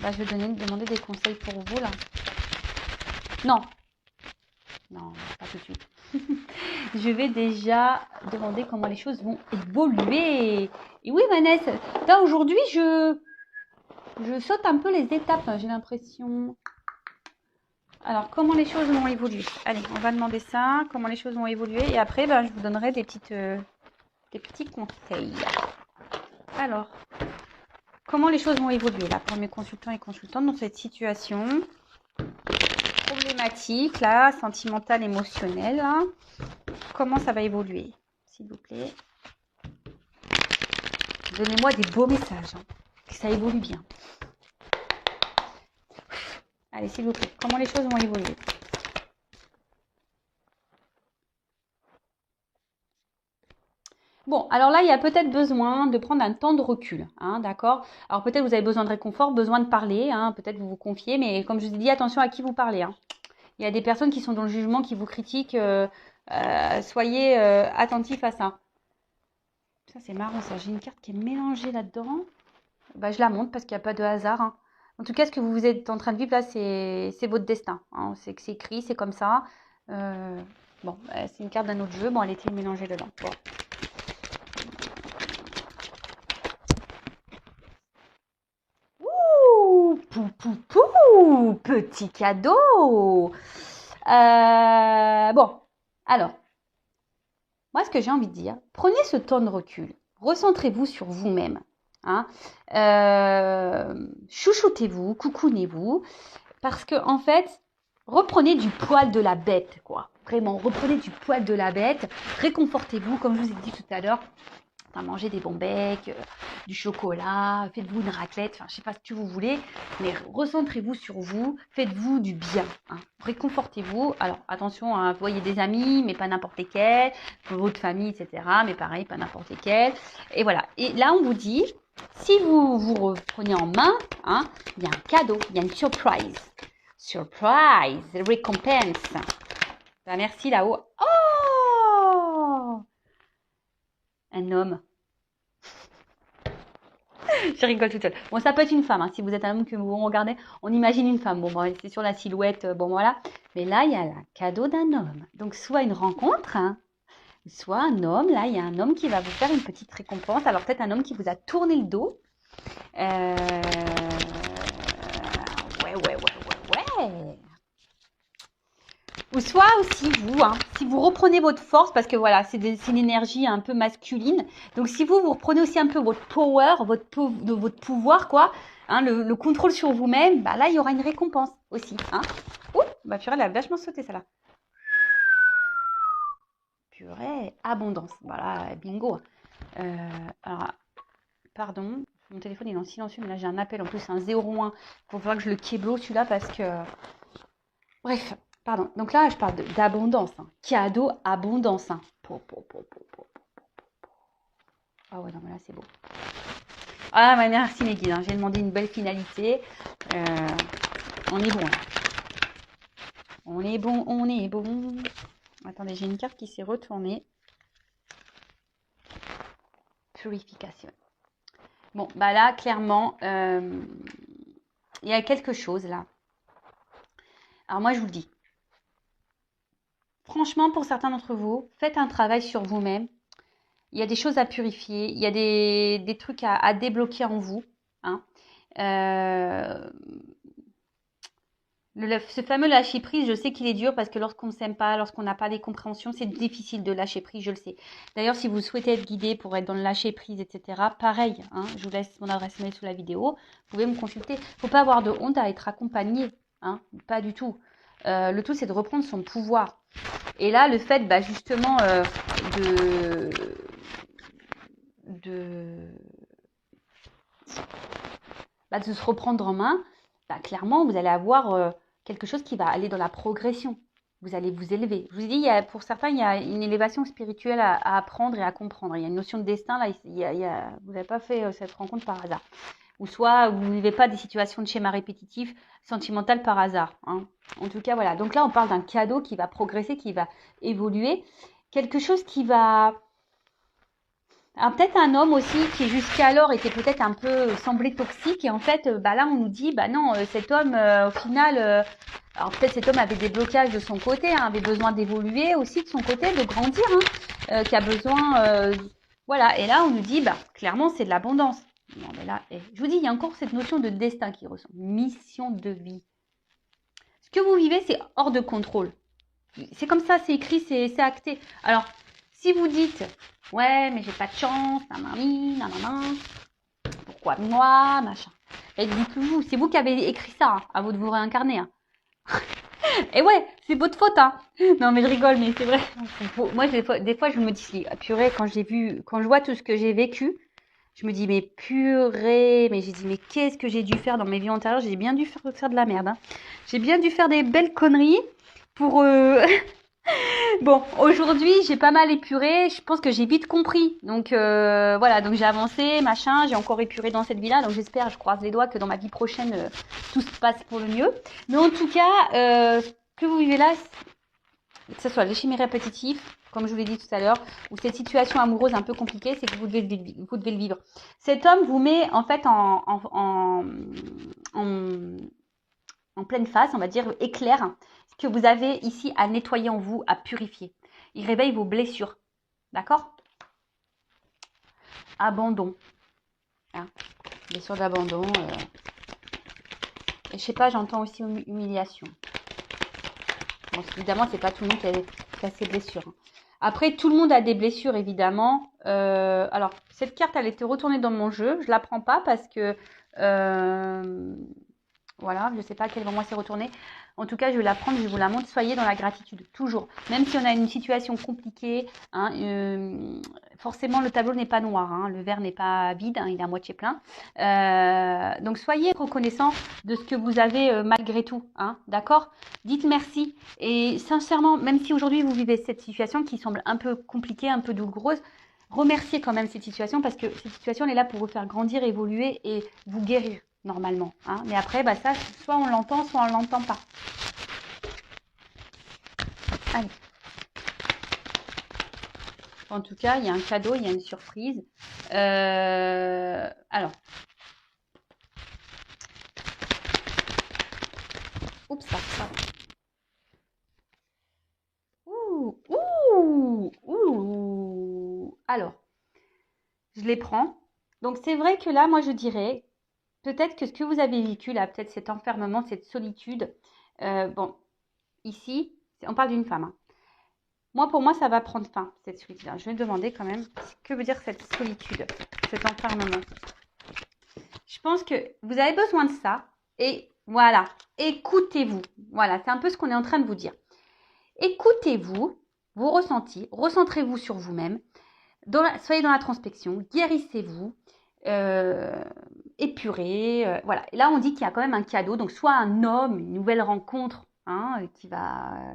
bah, je vais demander des conseils pour vous là. Non. Non, pas tout de suite. Je vais déjà demander comment les choses vont évoluer. Et oui, Vanessa, là aujourd'hui, je saute un peu les étapes, j'ai l'impression. Alors, comment les choses vont évoluer? Allez, on va demander ça, comment les choses vont évoluer. Et après, ben, je vous donnerai des petits conseils. Alors, comment les choses vont évoluer là pour mes consultants et consultantes dans cette situation problématique là, sentimentale, émotionnelle là. Comment ça va évoluer, s'il vous plaît? Donnez-moi des beaux messages, hein, que ça évolue bien. Allez, s'il vous plaît, comment les choses vont évoluer? Bon, alors là, il y a peut-être besoin de prendre un temps de recul, hein, d'accord? Alors peut-être vous avez besoin de réconfort, besoin de parler, hein, peut-être vous vous confiez, mais comme je vous ai dit, attention à qui vous parlez. Hein. Il y a des personnes qui sont dans le jugement, qui vous critiquent, soyez attentifs à ça. Ça, c'est marrant, ça. J'ai une carte qui est mélangée là-dedans. Bah, je la montre parce qu'il n'y a pas de hasard. Hein. En tout cas, ce que vous êtes en train de vivre là, c'est votre destin. Hein. C'est écrit, c'est comme ça. Bon, c'est une carte d'un autre jeu. Bon, elle était mélangée dedans. Bon. Ouh, pou, pou, pou. Ouh, petit cadeau. Bon, alors, moi, ce que j'ai envie de dire, prenez ce temps de recul. Recentrez-vous sur vous-même. Hein. Chouchoutez-vous, coucounez-vous. Parce que, en fait, reprenez du poil de la bête, quoi. Vraiment, reprenez du poil de la bête. Réconfortez-vous, comme je vous ai dit tout à l'heure. Manger des bons becs, du chocolat, faites-vous une raclette, enfin je sais pas ce que vous voulez, mais recentrez-vous sur vous, faites-vous du bien, hein. Réconfortez-vous. Alors attention, hein, voyez des amis, mais pas n'importe lesquels, votre famille, etc. Mais pareil, pas n'importe lesquels. Et voilà. Et là, on vous dit, si vous vous reprenez en main, hein, il y a un cadeau, il y a une surprise. Surprise, récompense. Ben, merci là-haut. Oh, un homme. Je rigole toute seule. Bon, ça peut être une femme. Hein. Si vous êtes un homme que vous regardez, on imagine une femme. Bon, c'est sur la silhouette. Bon, voilà. Mais là, il y a le cadeau d'un homme. Donc, soit une rencontre, hein, soit un homme. Là, il y a un homme qui va vous faire une petite récompense. Alors, peut-être un homme qui vous a tourné le dos. Ouais. Ou soit aussi vous, hein, si vous reprenez votre force, parce que voilà, c'est une énergie un peu masculine. Donc si vous reprenez aussi un peu votre power, votre pouvoir, quoi, hein, le contrôle sur vous-même, bah là, il y aura une récompense aussi. Hein. Ouh, bah purée, elle a vachement sauté, celle-là. Purée, abondance. Voilà, bingo. Alors, pardon, mon téléphone est en silencieux, mais là, j'ai un appel. En plus, c'est un 01. Il faut falloir que je le kéblo, celui-là, parce que... Bref. Pardon, donc là, je parle d'abondance. Hein. Cadeau, abondance. Hein. Ah ouais, non, mais là, c'est beau. Ah, bah, merci, mes guides. Hein. J'ai demandé une belle finalité. On est bon. Là. On est bon. Attendez, j'ai une carte qui s'est retournée. Purification. Bon, bah là, clairement, il y a quelque chose, là. Alors, moi, je vous le dis. Franchement, pour certains d'entre vous, faites un travail sur vous-même. Il y a des choses à purifier, il y a des trucs à débloquer en vous. Hein. Ce fameux lâcher prise, je sais qu'il est dur parce que lorsqu'on ne s'aime pas, lorsqu'on n'a pas les compréhensions, c'est difficile de lâcher prise, je le sais. D'ailleurs, si vous souhaitez être guidé pour être dans le lâcher prise, etc., pareil, hein, je vous laisse mon adresse mail sous la vidéo, vous pouvez me consulter. Il ne faut pas avoir de honte à être accompagné, hein, pas du tout. Le tout, c'est de reprendre son pouvoir. Et là, le fait, bah, justement, de se reprendre en main, bah, clairement, vous allez avoir quelque chose qui va aller dans la progression. Vous allez vous élever. Je vous dis, pour certains, il y a une élévation spirituelle à apprendre et à comprendre. Il y a une notion de destin. Là, vous n'avez pas fait cette rencontre par hasard. Ou soit vous ne vivez pas des situations de schéma répétitif sentimental par hasard. Hein. En tout cas, voilà. Donc là, on parle d'un cadeau qui va progresser, qui va évoluer. Quelque chose qui va... Alors, peut-être un homme aussi qui jusqu'alors était peut-être un peu semblé toxique et en fait bah là on nous dit bah non cet homme au final alors peut-être cet homme avait des blocages de son côté hein, avait besoin d'évoluer aussi de son côté de grandir hein, qui a besoin voilà et là on nous dit bah clairement c'est de l'abondance non mais là je vous dis il y a encore cette notion de destin qui ressort mission de vie ce que vous vivez c'est hors de contrôle c'est comme ça c'est écrit c'est acté alors si vous dites ouais, mais j'ai pas de chance, nanana, pourquoi moi, machin. Et dites-vous, c'est vous qui avez écrit ça, hein, à vous de vous réincarner. Hein. Et ouais, c'est votre faute, hein. Non, mais je rigole, mais c'est vrai. Moi, des fois, je me dis, purée, quand je vois tout ce que j'ai vécu, je me dis, mais purée, mais j'ai dit, mais qu'est-ce que j'ai dû faire dans mes vies antérieures? J'ai bien dû faire de la merde, hein. J'ai bien dû faire des belles conneries pour... Bon, aujourd'hui, j'ai pas mal épuré. Je pense que j'ai vite compris. Donc, voilà. Donc, j'ai avancé, machin. J'ai encore épuré dans cette vie-là. Donc, j'espère, je croise les doigts que dans ma vie prochaine, tout se passe pour le mieux. Mais en tout cas, ce que vous vivez là, que ce soit les chimères répétitifs, comme je vous l'ai dit tout à l'heure, ou cette situation amoureuse un peu compliquée, c'est que vous devez le vivre. Cet homme vous met, en fait, en pleine face, on va dire, éclaire ce que vous avez ici à nettoyer en vous, à purifier. Il réveille vos blessures. D'accord? Abandon. Hein, blessure d'abandon. je sais pas, j'entends aussi humiliation. Bon, évidemment, c'est pas tout le monde qui a ses blessures, hein. Après, tout le monde a des blessures, évidemment. Alors, cette carte, elle était retournée dans mon jeu. Je la prends pas parce que... voilà, je ne sais pas à quel moment c'est retourné. En tout cas, je vais la prendre, je vous la montre. Soyez dans la gratitude, toujours. Même si on a une situation compliquée, hein, forcément, le tableau n'est pas noir, hein, le verre n'est pas vide, hein, il est à moitié plein. Donc, soyez reconnaissants de ce que vous avez malgré tout, hein, d'accord? Dites merci. Et sincèrement, même si aujourd'hui, vous vivez cette situation qui semble un peu compliquée, un peu douloureuse, remerciez quand même cette situation parce que cette situation, elle est là pour vous faire grandir, évoluer et vous guérir. Normalement, hein. Mais après, bah ça, soit on l'entend, soit on l'entend pas. Allez. En tout cas, il y a un cadeau, il y a une surprise. Alors. Oups, ça. Ouh. Alors, je les prends. Donc, c'est vrai que là, moi, je dirais, peut-être que ce que vous avez vécu, là, peut-être cet enfermement, cette solitude. Bon, ici, on parle d'une femme, hein. Moi, pour moi, ça va prendre fin, cette solitude. Je vais demander quand même, que veut dire cette solitude, cet enfermement. Je pense que vous avez besoin de ça. Et voilà, écoutez-vous. Voilà, c'est un peu ce qu'on est en train de vous dire. Écoutez-vous, vos ressentis, recentrez-vous sur vous-même. Soyez dans la transpection, guérissez-vous, épurez. Voilà. Et là, on dit qu'il y a quand même un cadeau. Donc, soit un homme, une nouvelle rencontre, hein,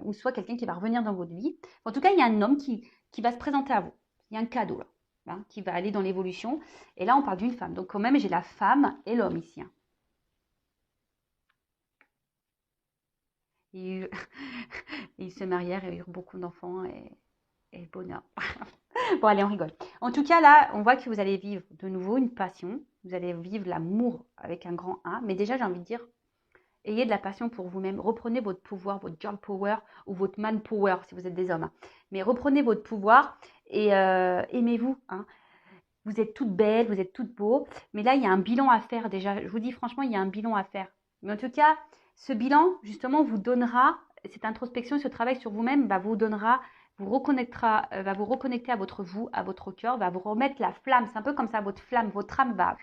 ou soit quelqu'un qui va revenir dans votre vie. En tout cas, il y a un homme qui va se présenter à vous. Il y a un cadeau là, hein, qui va aller dans l'évolution. Et là, on parle d'une femme. Donc, quand même, j'ai la femme et l'homme ici, hein. Ils se marièrent et eurent beaucoup d'enfants et bonheur. Bon, allez, on rigole. En tout cas, là, on voit que vous allez vivre de nouveau une passion. Vous allez vivre l'amour avec un grand A. Mais déjà, j'ai envie de dire, ayez de la passion pour vous-même. Reprenez votre pouvoir, votre girl power ou votre man power si vous êtes des hommes, hein. Mais reprenez votre pouvoir et aimez-vous, hein. Vous êtes toutes belles, vous êtes toutes beaux. Mais là, il y a un bilan à faire déjà. Je vous dis franchement, il y a un bilan à faire. Mais en tout cas, ce bilan, justement, vous donnera, cette introspection, ce travail sur vous-même, vous donnera, vous reconnectera, va vous reconnecter à votre vous, à votre cœur, va vous remettre la flamme. C'est un peu comme ça, votre flamme, votre âme va,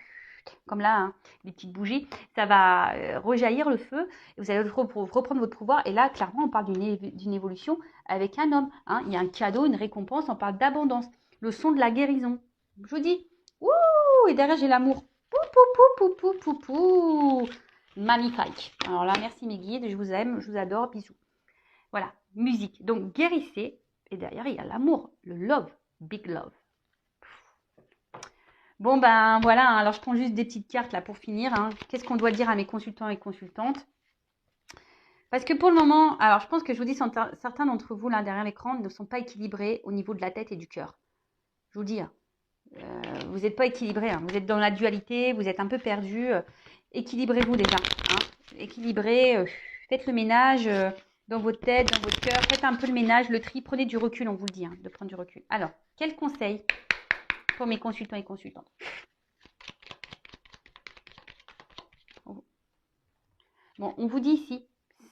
comme là, hein, les petites bougies, ça va rejaillir le feu. Et vous allez reprendre votre pouvoir. Et là, clairement, on parle d'une évolution avec un homme, hein. Il y a un cadeau, une récompense, on parle d'abondance. Le son de la guérison. Je vous dis, ouh, et derrière, j'ai l'amour. Pou, pou, pou, pou, pou, pou, pou. Magnifique. Alors là, merci mes guides, je vous aime, je vous adore, bisous. Voilà, musique. Donc, guérissez. Et derrière, il y a l'amour, le love, big love. Bon, ben voilà, hein. Alors je prends juste des petites cartes là pour finir, hein. Qu'est-ce qu'on doit dire à mes consultants et consultantes? Parce que pour le moment, alors je pense que je vous dis, certains d'entre vous là derrière l'écran ne sont pas équilibrés au niveau de la tête et du cœur. Je vous dis, hein. Vous n'êtes pas équilibré, hein. Vous êtes dans la dualité, vous êtes un peu perdu. Équilibrez-vous déjà, hein. Équilibrez, faites le ménage dans votre tête, dans votre cœur. Faites un peu le ménage, le tri. Prenez du recul, on vous le dit, hein, de prendre du recul. Alors, quel conseil pour mes consultants et consultantes? Bon, on vous dit ici,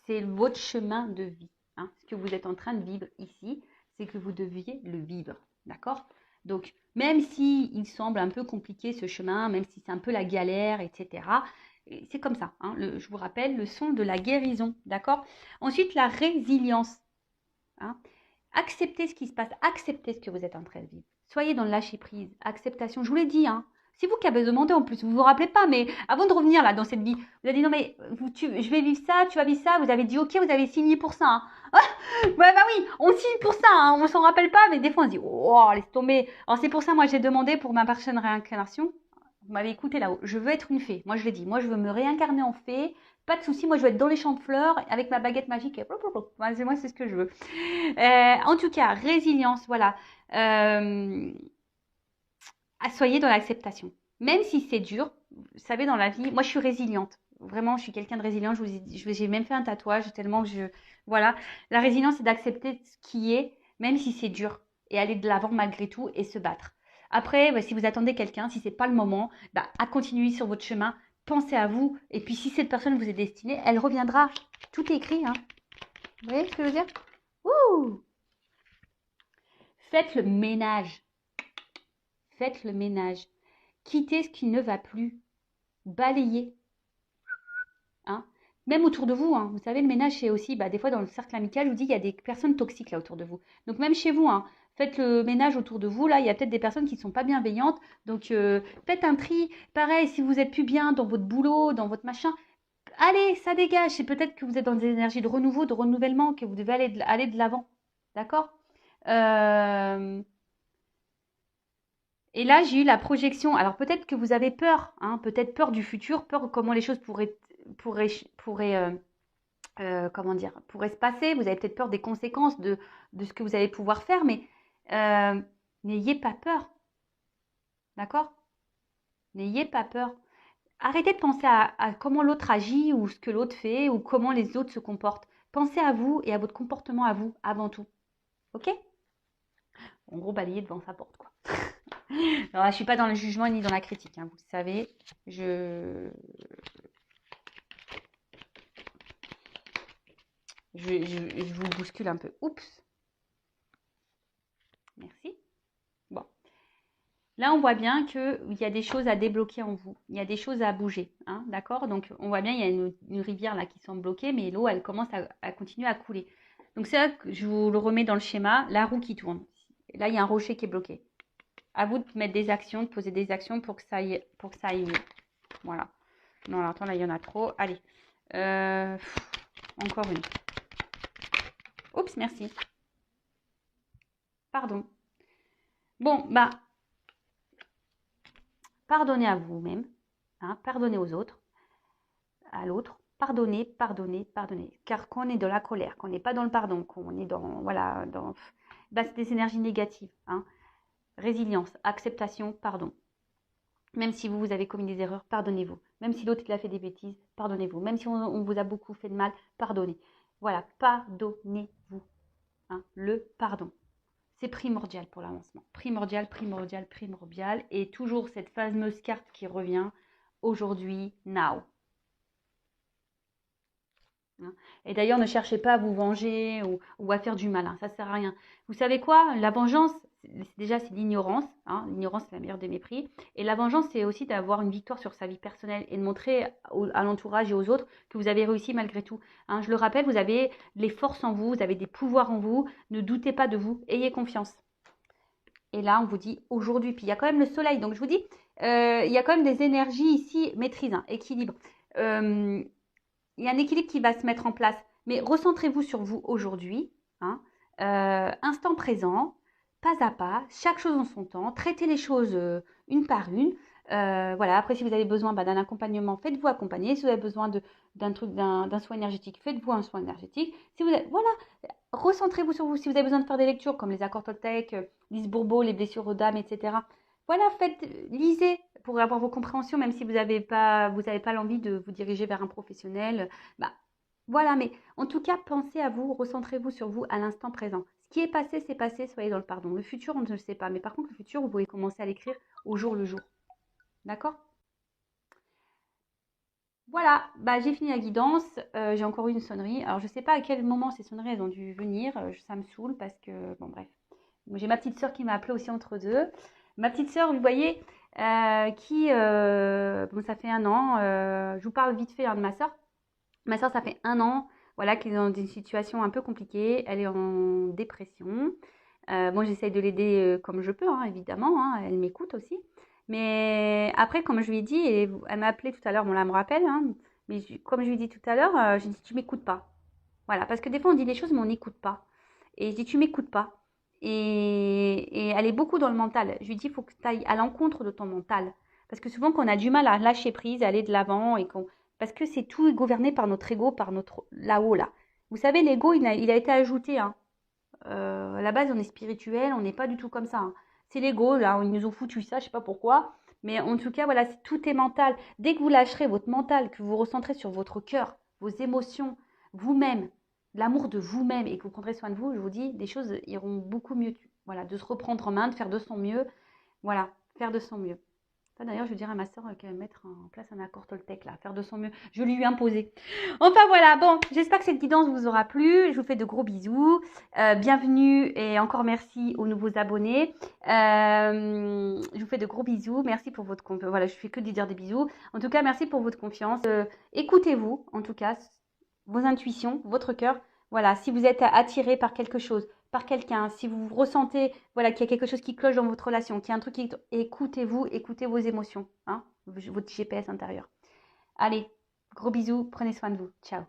c'est votre chemin de vie, hein. Ce que vous êtes en train de vivre ici, c'est que vous deviez le vivre, d'accord? Donc, même si il semble un peu compliqué ce chemin, même si c'est un peu la galère, etc., c'est comme ça, hein. Je vous rappelle, le son de la guérison, d'accord? Ensuite, la résilience, hein. Acceptez ce qui se passe, acceptez ce que vous êtes en train de vivre. Soyez dans le lâcher-prise, acceptation. Je vous l'ai dit, hein. C'est vous qui avez demandé en plus, vous ne vous rappelez pas, mais avant de revenir là dans cette vie, vous avez dit non mais je vais vivre ça, tu vas vivre ça, vous avez dit ok, vous avez signé pour ça, hein. Ouais, bah oui, on signe pour ça, hein, on s'en rappelle pas, mais des fois on se dit oh, laisse tomber. Alors c'est pour ça, moi j'ai demandé pour ma prochaine réincarnation, vous m'avez écouté là-haut, je veux être une fée, moi je l'ai dit, moi je veux me réincarner en fée, pas de souci, moi je veux être dans les champs de fleurs avec ma baguette magique, et moi c'est ce que je veux. En tout cas, résilience, voilà. Soyez dans l'acceptation. Même si c'est dur, vous savez, dans la vie, moi je suis résiliente. Vraiment, je suis quelqu'un de résilient. J'ai même fait un tatouage tellement que voilà. La résilience, c'est d'accepter ce qui est, même si c'est dur, et aller de l'avant malgré tout et se battre. Après, si vous attendez quelqu'un, si c'est pas le moment, à continuer sur votre chemin. pensez à vous. Et puis, si cette personne vous est destinée, elle reviendra. Tout est écrit, hein. Vous voyez ce que je veux dire? Ouh! Faites le ménage. Faites le ménage. Quittez ce qui ne va plus. Balayez. Hein? Même autour de vous, hein. Vous savez, le ménage, c'est aussi, des fois dans le cercle amical, je vous dis, il y a des personnes toxiques là autour de vous. Donc même chez vous, hein, faites le ménage autour de vous. Là, il y a peut-être des personnes qui ne sont pas bienveillantes. Donc faites un tri. Pareil, si vous êtes plus bien dans votre boulot, dans votre machin, allez, ça dégage. C'est peut-être que vous êtes dans des énergies de renouveau, de renouvellement, que vous devez aller de l'avant. D'accord? Euh, Et là, j'ai eu la projection. Alors peut-être que vous avez peur, hein, peut-être peur du futur, peur de comment les choses pourraient, pourraient comment dire, pourraient se passer. Vous avez peut-être peur des conséquences de ce que vous allez pouvoir faire, mais euh, n'ayez pas peur, d'accord? N'ayez pas peur. Arrêtez de penser à comment l'autre agit ou ce que l'autre fait ou comment les autres se comportent. Pensez à vous et à votre comportement à vous avant tout, ok? En gros, balayer devant sa porte, quoi. Alors là, je suis pas dans le jugement ni dans la critique, hein, vous le savez. Je vous bouscule un peu. Oups. Merci. Bon. Là, on voit bien qu'il y a des choses à débloquer en vous. Il y a des choses à bouger. Hein, d'accord? Donc, on voit bien il y a une rivière là qui semble bloquée, mais l'eau, elle commence à continuer à couler. Donc, c'est là que je vous le remets dans le schéma, la roue qui tourne. Là, il y a un rocher qui est bloqué. À vous de mettre des actions, de poser des actions pour que ça aille mieux. Voilà. Non, alors, attends, là, il y en a trop. Allez. Encore une. Oups, merci. Pardon. Bon, pardonnez à vous-même, hein, pardonnez aux autres, à l'autre, pardonnez, pardonnez, pardonnez. Car quand on est dans la colère, quand on n'est pas dans le pardon, quand on est dans, voilà, c'est des énergies négatives. Hein. Résilience, acceptation, pardon. Même si vous avez commis des erreurs, pardonnez-vous. Même si l'autre il a fait des bêtises, pardonnez-vous. Même si on vous a beaucoup fait de mal, pardonnez. Voilà, pardonnez-vous. Hein, le pardon. C'est primordial pour l'avancement. Primordial, primordial, primordial. Et toujours cette fameuse carte qui revient aujourd'hui, now. Et d'ailleurs, ne cherchez pas à vous venger ou à faire du malin. Ça ne sert à rien. Vous savez quoi? La vengeance, déjà, c'est l'ignorance. Hein. L'ignorance, c'est la meilleure des mépris. Et la vengeance, c'est aussi d'avoir une victoire sur sa vie personnelle et de montrer à l'entourage et aux autres que vous avez réussi malgré tout. Hein. Je le rappelle, vous avez les forces en vous, vous avez des pouvoirs en vous. Ne doutez pas de vous. Ayez confiance. Et là, on vous dit aujourd'hui. Puis il y a quand même le soleil. Donc je vous dis, il y a quand même des énergies ici, maîtrise, hein, équilibre. Il y a un équilibre qui va se mettre en place. Mais recentrez-vous sur vous aujourd'hui. Hein, instant présent, pas à pas, chaque chose en son temps. Traitez les choses une par une. Voilà. Après, si vous avez besoin d'un accompagnement, faites-vous accompagner. Si vous avez besoin d'un soin énergétique, faites-vous un soin énergétique. Si vous avez, voilà, recentrez-vous sur vous. Si vous avez besoin de faire des lectures comme les accords Toltec, Lise Bourbeau, les blessures aux dames, etc. Voilà, lisez pour avoir vos compréhensions, même si vous n'avez pas l'envie de vous diriger vers un professionnel. Voilà, mais en tout cas, pensez à vous, recentrez-vous sur vous à l'instant présent. Ce qui est passé, c'est passé, soyez dans le pardon. Le futur, on ne le sait pas. Mais par contre, le futur, vous pouvez commencer à l'écrire au jour le jour. D'accord? Voilà, j'ai fini la guidance. J'ai encore eu une sonnerie. Alors, je ne sais pas à quel moment ces sonneries elles ont dû venir. Ça me saoule parce que, bon, bref. J'ai ma petite sœur qui m'a appelée aussi entre deux. Ma petite sœur, vous voyez, ça fait 1 an. Je vous parle vite fait de ma sœur. Ma sœur, ça fait 1 an, voilà, qu'elle est dans une situation un peu compliquée. Elle est en dépression. Moi, j'essaye de l'aider comme je peux, hein, évidemment. Hein, elle m'écoute aussi. Mais après, comme je lui ai dit, et elle m'a appelé tout à l'heure, bon là, elle me rappelle, hein, mais comme je lui ai dit tout à l'heure, j'ai dit, tu m'écoutes pas. Voilà, parce que des fois, on dit des choses, mais on n'écoute pas. Et je dis, tu m'écoutes pas. Et elle est beaucoup dans le mental. Je lui dis, il faut que tu ailles à l'encontre de ton mental. Parce que souvent, qu'on a du mal à lâcher prise, à aller de l'avant, parce que c'est tout gouverné par notre ego, par notre là-haut, là. Vous savez, l'ego, il a été ajouté. Hein. À la base, on est spirituel, on n'est pas du tout comme ça. Hein. C'est l'ego, là, ils nous ont foutu ça, je sais pas pourquoi. Mais en tout cas, voilà, tout est mental. Dès que vous lâcherez votre mental, que vous vous recentrez sur votre cœur, vos émotions, vous-même, l'amour de vous-même et que vous prendrez soin de vous, je vous dis, les choses iront beaucoup mieux. Voilà, de se reprendre en main, de faire de son mieux. Voilà, faire de son mieux. D'ailleurs, je dirais à ma soeur qu'elle va mettre en place un accord Toltec, là, faire de son mieux. Je lui ai imposé. Enfin voilà, bon, j'espère que cette guidance vous aura plu. Je vous fais de gros bisous. Bienvenue et encore merci aux nouveaux abonnés. Je vous fais de gros bisous. Merci pour votre confiance. Voilà, je fais que de dire des bisous. En tout cas, merci pour votre confiance. Écoutez-vous, en tout cas, vos intuitions, votre cœur. Voilà, si vous êtes attiré par quelque chose, par quelqu'un, si vous ressentez voilà, qu'il y a quelque chose qui cloche dans votre relation, qu'il y a un truc qui... Écoutez-vous, écoutez vos émotions, hein, votre GPS intérieur. Allez, gros bisous, prenez soin de vous. Ciao.